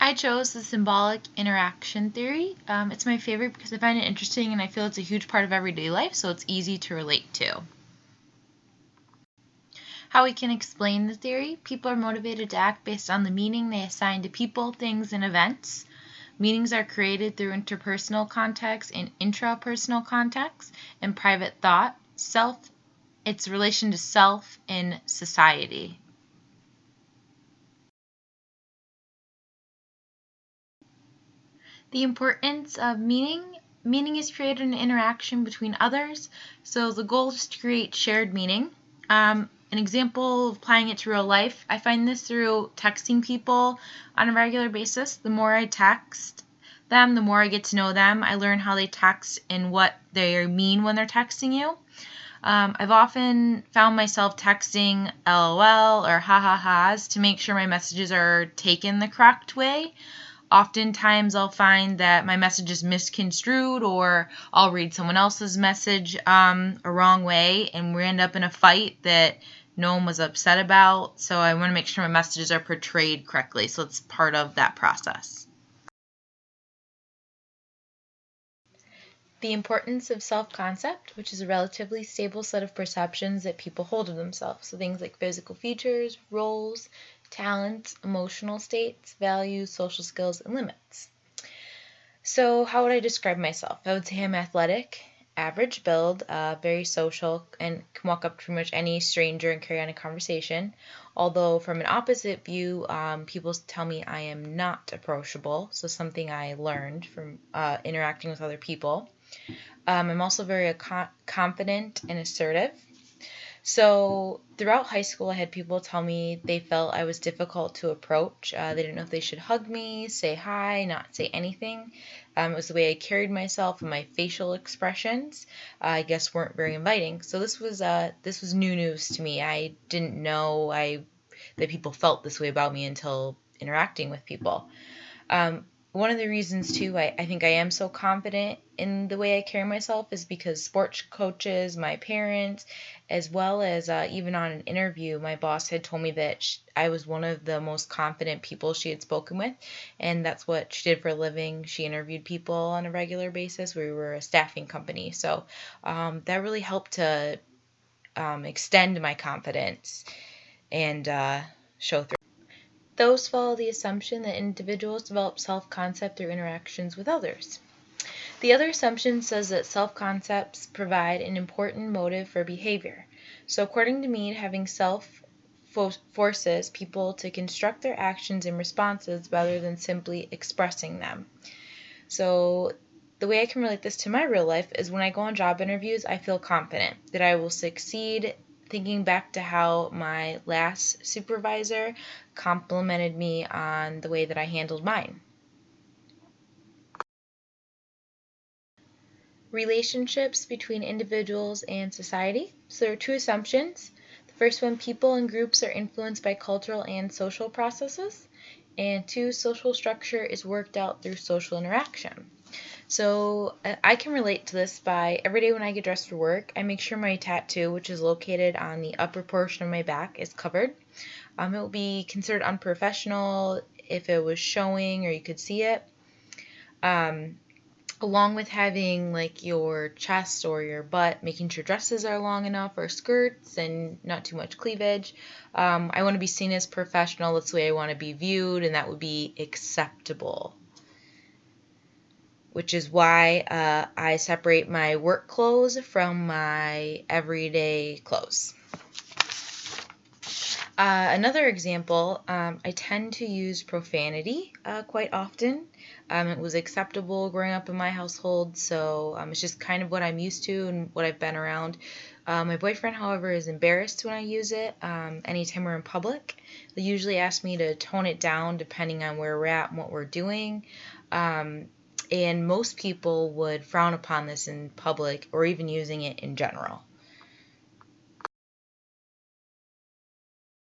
I chose the symbolic interaction theory. It's my favorite because I find it interesting and I feel it's a huge part of everyday life, so it's easy to relate to. How we can explain the theory: people are motivated to act based on the meaning they assign to people, things, and events. Meanings are created through interpersonal context and intrapersonal context and private thought, its relation to self in society. The importance of meaning. Meaning is created in interaction between others, so the goal is to create shared meaning. An example of applying it to real life: I find this through texting people on a regular basis. The more I text them, the more I get to know them. I learn how they text and what they mean when they're texting you. I've often found myself texting LOL or ha ha ha's to make sure my messages are taken the correct way. Oftentimes I'll find that my message is misconstrued, or I'll read someone else's message a wrong way, and we end up in a fight that no one was upset about. So I want to make sure my messages are portrayed correctly. So it's part of that process. The importance of self-concept, which is a relatively stable set of perceptions that people hold of themselves. So things like physical features, roles, talents, emotional states, values, social skills, and limits. So how would I describe myself? I would say I'm athletic, average build, very social, and can walk up to pretty much any stranger and carry on a conversation. Although from an opposite view, people tell me I am not approachable, so something I learned from interacting with other people. I'm also very confident and assertive. So throughout high school, I had people tell me they felt I was difficult to approach. They didn't know if they should hug me, say hi, not say anything. It was the way I carried myself and my facial expressions. I guess weren't very inviting. So this was new news to me. I didn't know that people felt this way about me until interacting with people. One of the reasons too, I think I am so confident in the way I carry myself is because sports coaches, my parents, as well as even on an interview, my boss had told me that I was one of the most confident people she had spoken with, and that's what she did for a living. She interviewed people on a regular basis. We were a staffing company, so that really helped to extend my confidence and show through. Those follow the assumption that individuals develop self-concept through interactions with others. The other assumption says that self-concepts provide an important motive for behavior. So according to Mead, having self forces people to construct their actions and responses rather than simply expressing them. So the way I can relate this to my real life is when I go on job interviews, I feel confident that I will succeed, thinking back to how my last supervisor complimented me on the way that I handled mine. Relationships between individuals and society. So there are two assumptions. The first one: people and groups are influenced by cultural and social processes. And two: social structure is worked out through social interaction. So I can relate to this by every day when I get dressed for work, I make sure my tattoo, which is located on the upper portion of my back, is covered. It will be considered unprofessional if it was showing or you could see it. Along with having like your chest or your butt, making sure dresses are long enough or skirts and not too much cleavage. I want to be seen as professional. That's the way I want to be viewed, and that would be acceptable. Which is why I separate my work clothes from my everyday clothes. Another example, I tend to use profanity quite often. It was acceptable growing up in my household, so it's just kind of what I'm used to and what I've been around. My boyfriend, however, is embarrassed when I use it anytime we're in public. They usually ask me to tone it down depending on where we're at and what we're doing. And most people would frown upon this in public or even using it in general.